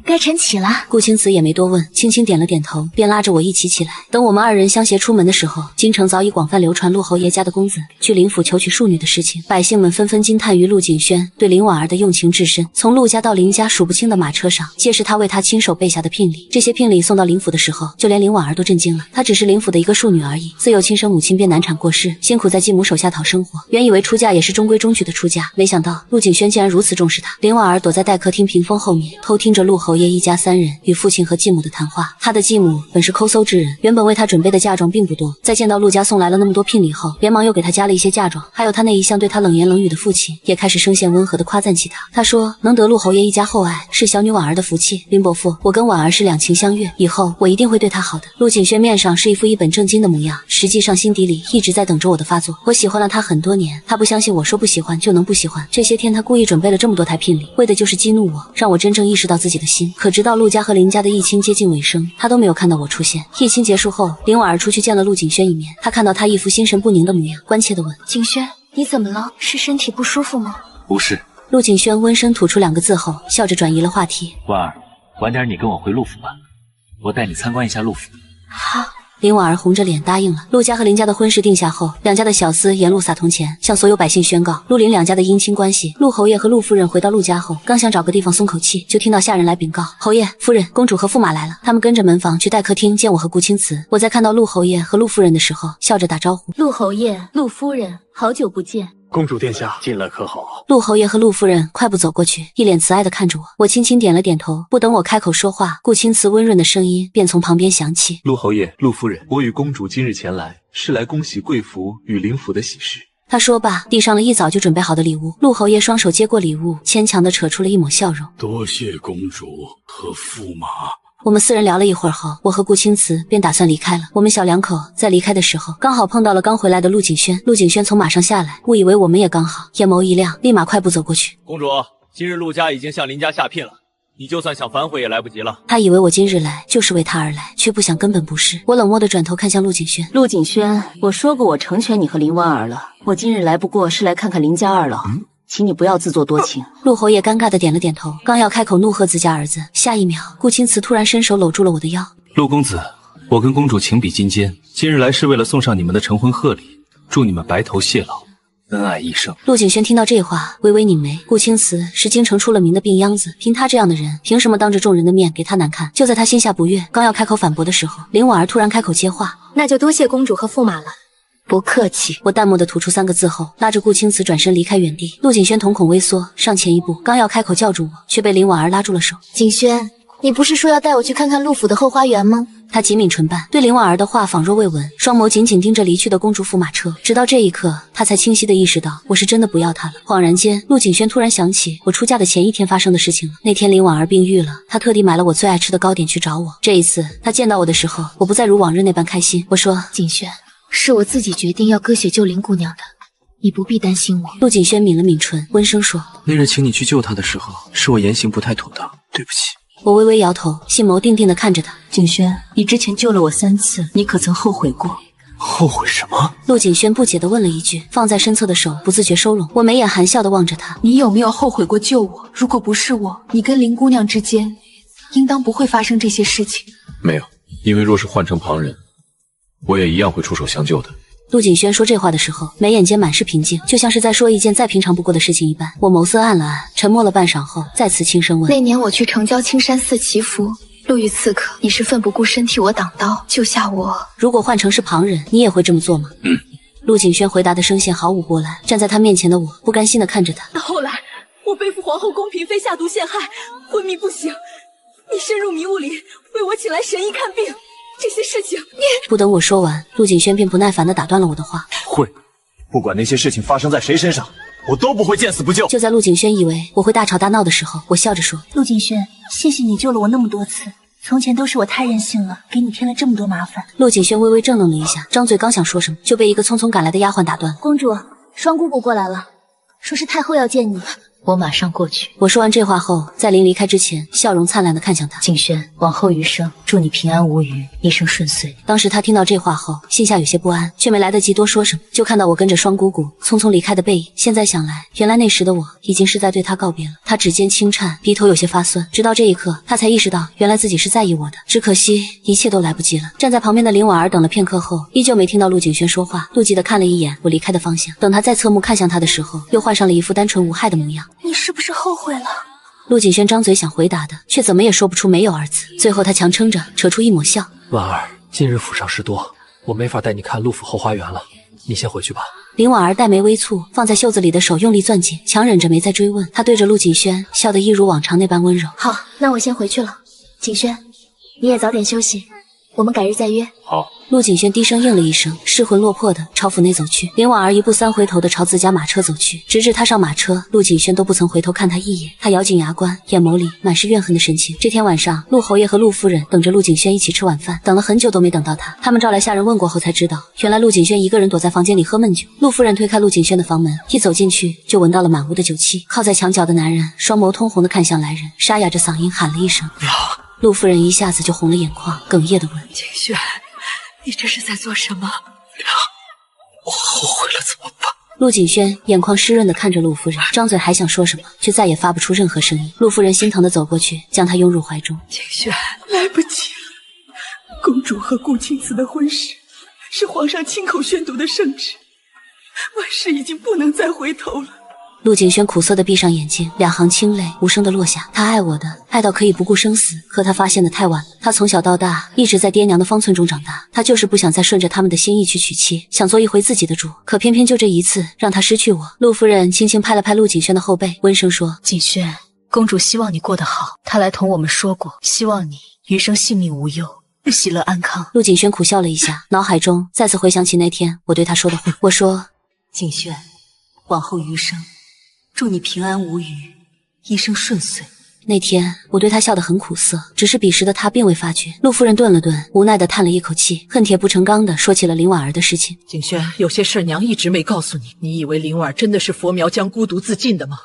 该晨起了。顾青瓷也没多问，轻轻点了点头，便拉着我一起起来。等我们二人相携出门的时候，京城早已广泛流传陆侯爷家的公子去林府求娶庶女的事情，百姓们纷纷惊叹于陆景轩对林婉儿的用情至深。从陆家到林家数不清的马车上，皆是他为他亲手备下的聘礼。这些聘礼送到林府的时候，就连林婉儿都震惊了。她只是林府的一个庶女而已，自幼亲生母亲便难产过世，辛苦在继母手下讨生活。原以为出嫁也是中规中矩的出嫁，没想到陆景轩竟然如此重视她。林婉儿躲在待客厅屏风后面，偷听着陆侯爷一家3人与父亲和继母的谈话。他的继母本是抠搜之人，原本为他准备的嫁妆并不多，在见到陆家送来了那么多聘礼后，连忙又给他加了一些嫁妆。还有他那一向对他冷言冷语的父亲，也开始声线温和地夸赞起他。他说能得陆侯爷一家厚爱，是小女婉儿的福气。林伯父，我跟婉儿是两情相悦，以后我一定会对她好的。陆景轩面上是一副一本正经的模样，实际上心底里一直在等着我的发作。我喜欢了他很多年，他不相信我说不喜欢就能不喜欢。这些天他故意准备了这么多台聘礼，为的就是激怒我，让我真正意识到自己的心。可直到陆家和林家的议亲接近尾声，他都没有看到我出现。议亲结束后，林婉儿出去见了陆景轩一面，他看到他一副心神不宁的模样，关切地问：景轩，你怎么了？是身体不舒服吗？不是。陆景轩温声吐出2个字后，笑着转移了话题。婉儿，晚点你跟我回陆府吧，我带你参观一下陆府。好。林婉儿红着脸答应了。陆家和林家的婚事定下后，两家的小厮沿路撒铜钱，向所有百姓宣告陆林两家的姻亲关系。陆侯爷和陆夫人回到陆家后，刚想找个地方松口气，就听到下人来禀告：侯爷、夫人、公主和驸马来了。他们跟着门房去待客厅见我和顾青瓷。我在看到陆侯爷和陆夫人的时候，笑着打招呼：陆侯爷、陆夫人，好久不见。公主殿下进来可好？陆侯爷和陆夫人快步走过去，一脸慈爱地看着我。我轻轻点了点头。不等我开口说话，顾青瓷温润的声音便从旁边响起：陆侯爷、陆夫人，我与公主今日前来，是来恭喜贵府与林府的喜事。他说罢，递上了一早就准备好的礼物。陆侯爷双手接过礼物，牵强地扯出了一抹笑容：多谢公主和驸马。我们4人聊了一会儿后，我和顾青瓷便打算离开了。我们小2口在离开的时候，刚好碰到了刚回来的陆景轩。陆景轩从马上下来，误以为我们也刚好，眼眸一亮，立马快步走过去。公主，今日陆家已经向林家下聘了，你就算想反悔也来不及了。他以为我今日来就是为他而来，却不想根本不是。我冷漠地转头看向陆景轩。陆景轩，我说过我成全你和林婉儿了，我今日来不过是来看看林家2老。请你不要自作多情。陆侯爷尴尬地点了点头，刚要开口怒喝自家儿子，下一秒顾青瓷突然伸手搂住了我的腰。陆公子，我跟公主情比金坚，今日来是为了送上你们的成婚贺礼，祝你们白头偕老，恩爱一生。陆景轩听到这话，微微拧眉。顾青瓷是京城出了名的病秧子，凭他这样的人，凭什么当着众人的面给他难看？就在他心下不悦，刚要开口反驳的时候，林婉儿突然开口接话：那就多谢公主和驸马了。不客气。我淡漠地吐出3个字后，拉着顾青瓷转身离开原地。陆景轩瞳孔微缩，上前一步，刚要开口叫住我，却被林婉儿拉住了手。景轩，你不是说要带我去看看陆府的后花园吗？他紧抿唇瓣，对林婉儿的话仿若未闻，双眸紧紧盯着离去的公主驸马车。直到这一刻，他才清晰地意识到我是真的不要他了。恍然间，陆景轩突然想起我出嫁的前1天发生的事情了。那天林婉儿病愈了，他特地买了我最爱吃的糕点去找我。这一次他见到我的时候，我不再如往日那般开心。我说：景轩，是我自己决定要割血救林姑娘的，你不必担心我。陆景轩抿了抿唇，温声说：那日请你去救她的时候，是我言行不太妥当，对不起。我微微摇头，心眸定定地看着他。景轩，你之前救了我3次，你可曾后悔过？后悔什么？陆景轩不解地问了一句，放在身侧的手不自觉收拢。我眉眼含笑地望着他。你有没有后悔过救我？如果不是我，你跟林姑娘之间应当不会发生这些事情。没有，因为若是换成旁人，我也一样会出手相救的。陆景轩说这话的时候，眉眼间满是平静，就像是在说一件再平常不过的事情一般。我眸色暗了暗，沉默了半晌后，再次轻声问：那年我去城郊青山寺祈福，路遇刺客，你是奋不顾身替我挡刀，救下我。如果换成是旁人，你也会这么做吗？陆景轩回答的声线毫无波澜。站在他面前的我，不甘心地看着他。后来我背负皇后宫嫔妃下毒陷害，昏迷不醒，你深入迷雾里为我请来神医看病，这些事情你……不等我说完，陆景轩便不耐烦地打断了我的话。会，不管那些事情发生在谁身上，我都不会见死不救。就在陆景轩以为我会大吵大闹的时候，我笑着说：陆景轩，谢谢你救了我那么多次，从前都是我太任性了，给你添了这么多麻烦。陆景轩微微怔愣了一下，张嘴刚想说什么，就被一个匆匆赶来的丫鬟打断。公主，双姑姑过来了，说是太后要见你。我马上过去。我说完这话后，在临离开之前，笑容灿烂地看向他。景轩，往后余生，祝你平安无虞，一生顺遂。当时他听到这话后，心下有些不安，却没来得及多说什么，就看到我跟着双姑姑匆匆离开的背影。现在想来，原来那时的我已经是在对他告别了。他指尖轻颤，鼻头有些发酸，直到这一刻，他才意识到原来自己是在意我的。只可惜一切都来不及了。站在旁边的林婉儿等了片刻后，依旧没听到陆景轩说话，妒忌地看了一眼我离开的方向。等他再侧目看向他的时候，又换上了一副单纯无害的模样。你是不是后悔了？陆景轩张嘴想回答的，却怎么也说不出没有二字。最后他强撑着，扯出一抹笑。婉儿，今日府上事多，我没法带你看陆府后花园了，你先回去吧。林婉儿黛眉微蹙，放在袖子里的手用力攥紧，强忍着没再追问。她对着陆锦轩笑得一如往常那般温柔。好，那我先回去了。景轩，你也早点休息，我们改日再约。好。陆锦轩低声应了一声，失魂落魄的朝府内走去。林婉儿一步三回头的朝自家马车走去，直至他上马车，陆锦轩都不曾回头看他一眼。他咬紧牙关，眼眸里满是怨恨的神情。这天晚上，陆侯爷和陆夫人等着陆锦轩一起吃晚饭，等了很久都没等到他。他们召来下人问过后才知道，原来陆锦轩一个人躲在房间里喝闷酒。陆夫人推开陆锦轩的房门，一走进去就闻到了满屋的酒气。靠在墙角的男人双眸通红的看向来人，沙哑着嗓音喊了一声娘。陆夫人一下子就红了眼眶，哽咽的问：景轩，你这是在做什么？娘，我后悔了，怎么办？陆锦轩眼眶湿润的看着陆夫人，张嘴还想说什么，却再也发不出任何声音。陆夫人心疼的走过去，将他拥入怀中。景轩，来不及了，公主和顾青瓷的婚事是皇上亲口宣读的圣旨，万事已经不能再回头了。陆锦轩苦涩的闭上眼睛，两行清泪无声的落下。他爱我的，爱到可以不顾生死，可他发现的太晚了。他从小到大一直在爹娘的方寸中长大，他就是不想再顺着他们的心意去娶妻，想做一回自己的主，可偏偏就这一次让他失去我。陆夫人轻轻拍了拍陆锦轩的后背，温声说：锦轩，公主希望你过得好，她来同我们说过，希望你余生性命无忧，喜乐安康。陆锦轩苦笑了一下，脑海中再次回想起那天我对他说的话。我说：锦轩，往后余生祝你平安无虞，一生顺遂。那天我对他笑得很苦涩，只是彼时的他并未发觉。陆夫人顿了顿，无奈地叹了一口气，恨铁不成钢地说起了林婉儿的事情。景轩，有些事娘一直没告诉你，你以为林婉儿真的是佛苗江孤独自尽的吗？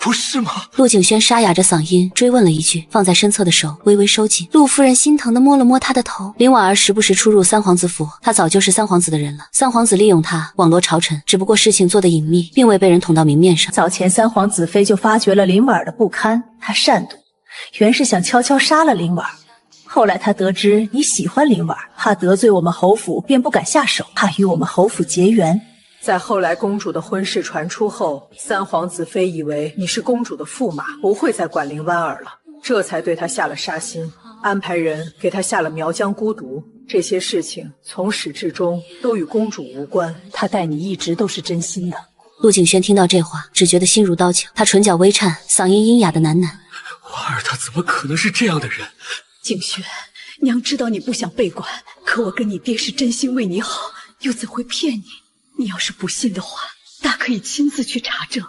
不是吗？陆景轩沙哑着嗓音追问了一句，放在身侧的手微微收紧。陆夫人心疼地摸了摸他的头。林婉儿时不时出入三皇子府，她早就是三皇子的人了。三皇子利用她网罗朝臣，只不过事情做得隐秘，并未被人捅到明面上。早前三皇子妃就发觉了林婉儿的不堪，她善妒，原是想悄悄杀了林婉儿。后来他得知你喜欢林婉儿，怕得罪我们侯府，便不敢下手，怕与我们侯府结缘。在后来公主的婚事传出后，三皇子妃以为你是公主的驸马，不会再管林婉儿了，这才对她下了杀心，安排人给她下了苗疆孤毒。这些事情从始至终都与公主无关，她待你一直都是真心的。陆景轩听到这话，只觉得心如刀绞，他唇角微颤，嗓音阴哑的喃喃：婉儿她怎么可能是这样的人？景轩，娘知道你不想被管，可我跟你爹是真心为你好，又怎会骗你？你要是不信的话，大可以亲自去查证。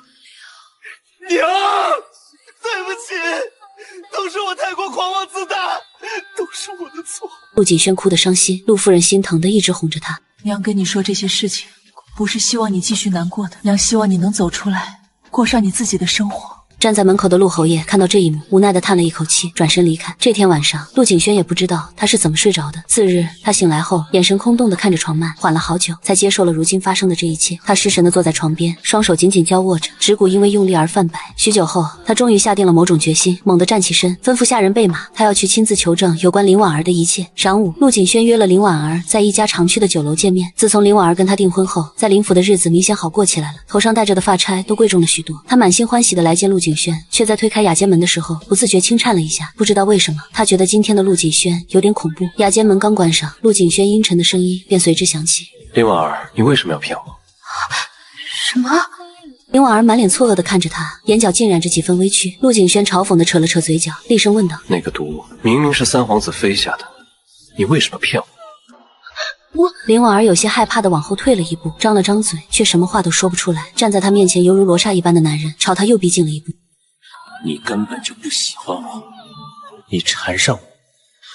娘，对不起，都是我太过狂妄自大，都是我的错。陆景轩哭得伤心，陆夫人心疼的一直哄着他。娘跟你说这些事情，不是希望你继续难过的，娘希望你能走出来，过上你自己的生活。站在门口的陆侯爷看到这一幕，无奈地叹了一口气，转身离开。这天晚上，陆景轩也不知道他是怎么睡着的。次日，他醒来后，眼神空洞地看着床幔，缓了好久，才接受了如今发生的这一切。他失神地坐在床边，双手紧紧交握着，指骨因为用力而泛白。许久后，他终于下定了某种决心，猛地站起身，吩咐下人备马，他要去亲自求证有关林婉儿的一切。晌午，陆景轩约了林婉儿在一家常去的酒楼见面。自从林婉儿跟他订婚后，在林府的日子明显好过起来了，头上戴着的发钗都贵重了许多。他满心欢喜地来见陆景轩，却在推开雅间门的时候，不自觉轻颤了一下。不知道为什么，他觉得今天的陆景轩有点恐怖。雅间门刚关上，陆景轩阴沉的声音便随之响起：林婉儿，你为什么要骗我？什么？林婉儿满脸错愕地看着他，眼角浸染着几分微屈。陆景轩嘲讽地扯了扯嘴角，厉声问道：那个毒明明是三皇子妃下的，你为什么骗我？林婉儿有些害怕地往后退了一步，张了张嘴，却什么话都说不出来。站在他面前犹如罗刹一般的男人，朝他又逼近了一步。你根本就不喜欢我，你缠上我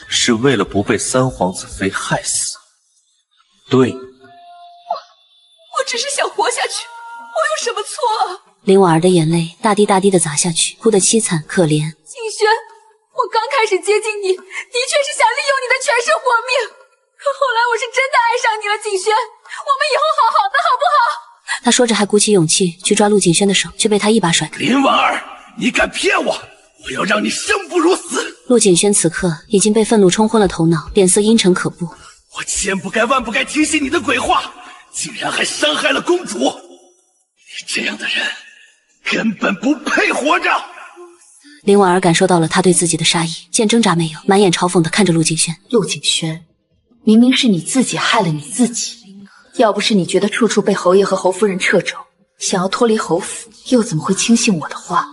是为了不被三皇子妃害死。对，我只是想活下去，我有什么错？林婉儿的眼泪大滴大滴地砸下去，哭得凄惨可怜。景轩，我刚开始接近你，的确是想利用你的权势活命，可后来我是真的爱上你了，景轩，我们以后好好的好不好？他说着还鼓起勇气去抓陆景轩的手，却被他一把甩开。林婉儿，你敢骗我，我要让你生不如死！陆景轩此刻已经被愤怒冲昏了头脑，脸色阴沉可怖。我千不该万不该听信你的鬼话，竟然还伤害了公主！你这样的人根本不配活着！林婉儿感受到了他对自己的杀意，见挣扎没有，满眼嘲讽地看着陆景轩。陆景轩，明明是你自己害了你自己，要不是你觉得处处被侯爷和侯夫人掣肘，想要脱离侯府，又怎么会轻信我的话？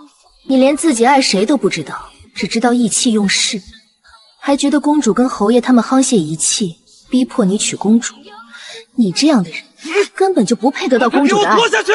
你连自己爱谁都不知道，只知道意气用事，还觉得公主跟侯爷他们沆瀣一气，逼迫你娶公主。你这样的人，根本就不配得到公主的爱。给我拖下去！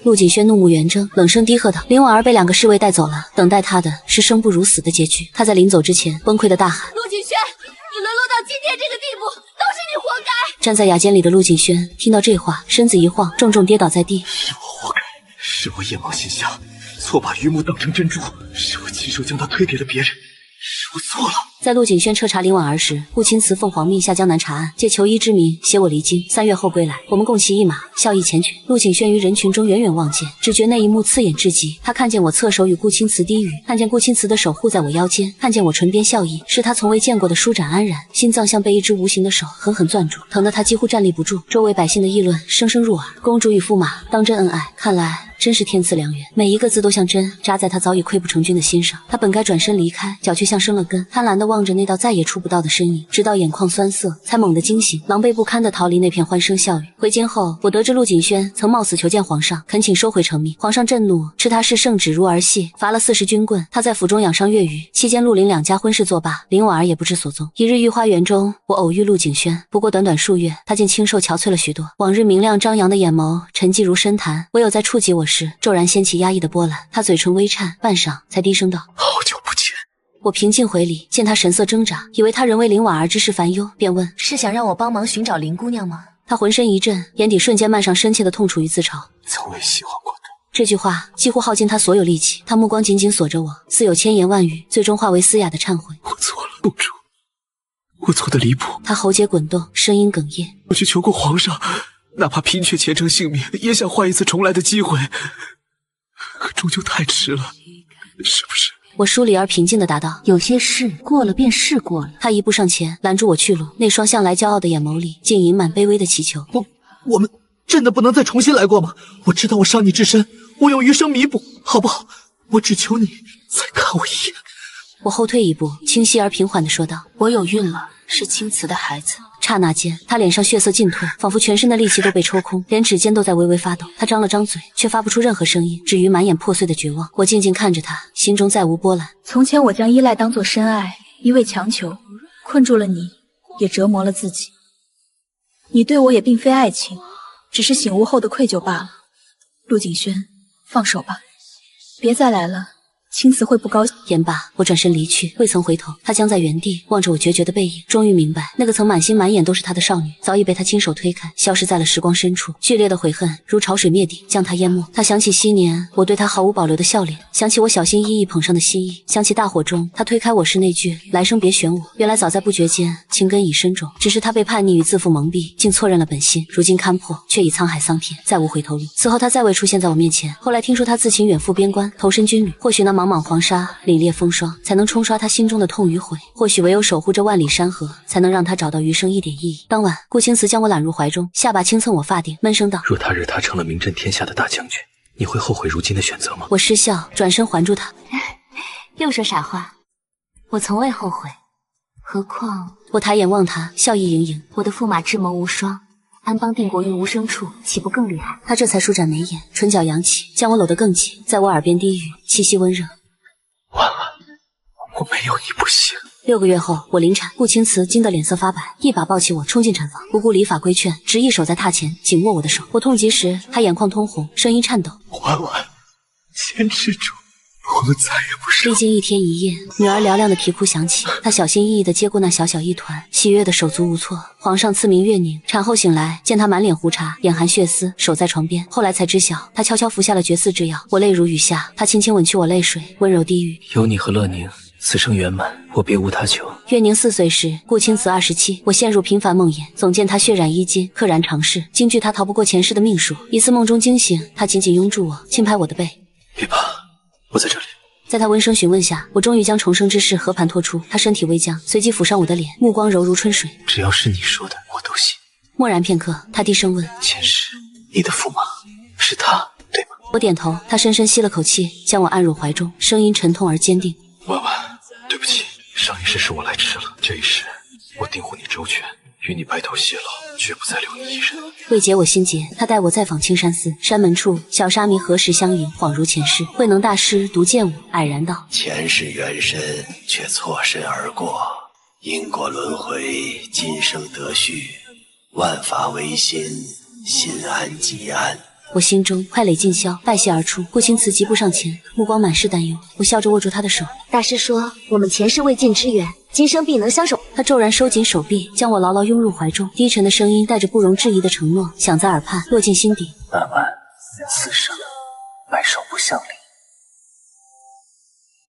陆锦轩怒目圆睁，冷声低喝道：“林婉儿被2个侍卫带走了，等待她的是生不如死的结局。”他在临走之前崩溃的大喊：“陆锦轩，你沦落到今天这个地步，都是你活该！”站在雅间里的陆锦轩听到这话，身子一晃，重重跌倒在地。是我活该，是我野蛮心瞎，错把榆木当成珍珠，是我亲手将它推给了别人，是我错了。在陆锦轩彻查林婉儿时，顾青瓷凤凰命下江南查案，借求医之名携我离京，3月后归来，我们共骑一马，笑意缱绻。陆锦轩于人群中远远望见，只觉那一幕刺眼至极。他看见我侧手与顾青瓷低语，看见顾青瓷的手护在我腰间，看见我唇边笑意，是他从未见过的舒展安然。心脏像被一只无形的手狠狠攥住，疼得他几乎站立不住。周围百姓的议论声声入耳，公主与驸马当真恩爱，看来真是天赐良缘，每一个字都像针扎在他早已溃不成军的心上。他本该转身离开，脚却像生了根，贪婪地望着那道再也触不到的身影，直到眼眶酸涩，才猛地惊醒，狼狈不堪地逃离那片欢声笑语。回京后，我得知陆锦轩曾冒死求见皇上，恳请收回成命。皇上震怒，斥他视圣旨如儿戏，罚了40军棍。他在府中养伤月余，期间陆林2家婚事作罢，林婉儿也不知所踪。一日御花园中，我偶遇陆锦轩，不过短短数月，他竟清瘦憔悴了许多，往日明亮张扬的眼眸沉寂如深潭，唯有在触及我时，骤然掀起压抑的波澜。他嘴唇微颤，半晌才低声道：“好久不见。”我平静回礼，见他神色挣扎，以为他仍为林婉儿之事烦忧，便问：“是想让我帮忙寻找林姑娘吗？”他浑身一震，眼底瞬间漫上深切的痛楚与自嘲。从未喜欢过他。这句话几乎耗尽他所有力气，他目光紧紧锁着我，似有千言万语，最终化为嘶哑的忏悔。我错了，公主，我错得离谱。他喉结滚动，声音哽咽。我去求过皇上，哪怕拼却前程性命，也想换一次重来的机会，可终究太迟了，是不是？我疏离而平静地答道：“有些事过了便是过了。”他一步上前，拦住我去路，那双向来骄傲的眼眸里竟隐满卑微的祈求。我们真的不能再重新来过吗？我知道我伤你至深，我用余生弥补，好不好？我只求你再看我一眼。我后退一步，清晰而平缓地说道：“我有孕了，是青瓷的孩子。”刹那间，他脸上血色尽退，仿佛全身的力气都被抽空，连指尖都在微微发抖。他张了张嘴，却发不出任何声音，至于满眼破碎的绝望。我静静看着他，心中再无波澜。从前我将依赖当作深爱，一味强求，困住了你，也折磨了自己。你对我也并非爱情，只是醒悟后的愧疚罢了。陆景轩，放手吧，别再来了。青瓷会不高兴。言罢，我转身离去，未曾回头。他僵在原地，望着我决绝的背影，终于明白，那个曾满心满眼都是他的少女，早已被他亲手推开，消失在了时光深处。剧烈的悔恨如潮水灭顶，将他淹没。他想起昔年我对他毫无保留的笑脸，想起我小心翼翼捧上的心意，想起大火中他推开我时那句来生别选我。原来早在不觉间，情根已深种，只是他被叛逆与自负蒙蔽，竟错认了本心。如今看破，却已沧海桑田，再无回头路。此后他再未出现在我面前。后来听说他自请远赴边关，投身军旅，或许那茫茫黄沙凛冽风霜才能冲刷他心中的痛与悔，或许唯有守护这万里山河，才能让他找到余生一点意义。当晚，顾青瓷将我揽入怀中，下巴轻蹭我发顶，闷声道：“若他日他成了名震天下的大将军，你会后悔如今的选择吗？”我失笑，转身环住他。又说傻话，我从未后悔。何况我抬眼望他，笑意盈盈。我的驸马智谋无双，安邦定国于无声处，岂不更厉害？他这才舒展眉眼，唇角扬起，将我搂得更紧，在我耳边低语，气息温热。婉婉，我没有你不行。6个月后，我临产，顾青瓷惊得脸色发白，一把抱起我冲进产房，不顾礼法规劝，执意守在榻前，紧握我的手。我痛极时，他眼眶通红，声音颤抖：“婉婉，坚持住，我们再也不是。”历经1天1夜，女儿嘹亮的啼哭响起，她小心翼翼地接过那小小一团，喜悦的手足无措。皇上赐名月宁，产后醒来，见她满脸胡茬，眼含血丝，守在床边。后来才知晓，她悄悄服下了绝嗣之药。我泪如雨下，她轻轻吻去我泪水，温柔低语：“有你和乐宁，此生圆满，我别无他求。”月宁4岁时，顾青瓷27，我陷入频繁梦魇，总见她血染衣襟，溘然长逝，惊惧她逃不过前世的命数。一次梦中惊醒，她紧紧拥住我，轻拍我的背：“别怕，我在这里。”在他温声询问下，我终于将重生之事和盘托出。他身体微僵，随即抚上我的脸，目光柔如春水。只要是你说的，我都信。默然片刻，他低声问：“前世你的驸马是他，对吗？”我点头。他深深吸了口气，将我按入怀中，声音沉痛而坚定：“婉婉，对不起，上一世是我来迟了，这一世我定护你周全，与你白头偕老，绝不再留你一人。为解我心结，他带我再访青山寺。山门处，小沙弥何时相迎，恍如前世。慧能大师独见我，蔼然道：前世缘深，却错身而过，因果轮回，今生得续，万法唯心，心安即安。我心中快垒尽消，拜谢而出。顾青瓷疾步上前，目光满是担忧。我笑着握住他的手。大师说，我们前世未尽之缘，今生必能相守。他骤然收紧手臂，将我牢牢拥入怀中，低沉的声音带着不容置疑的承诺，响在耳畔，落进心底。半晚，此生白首不相离。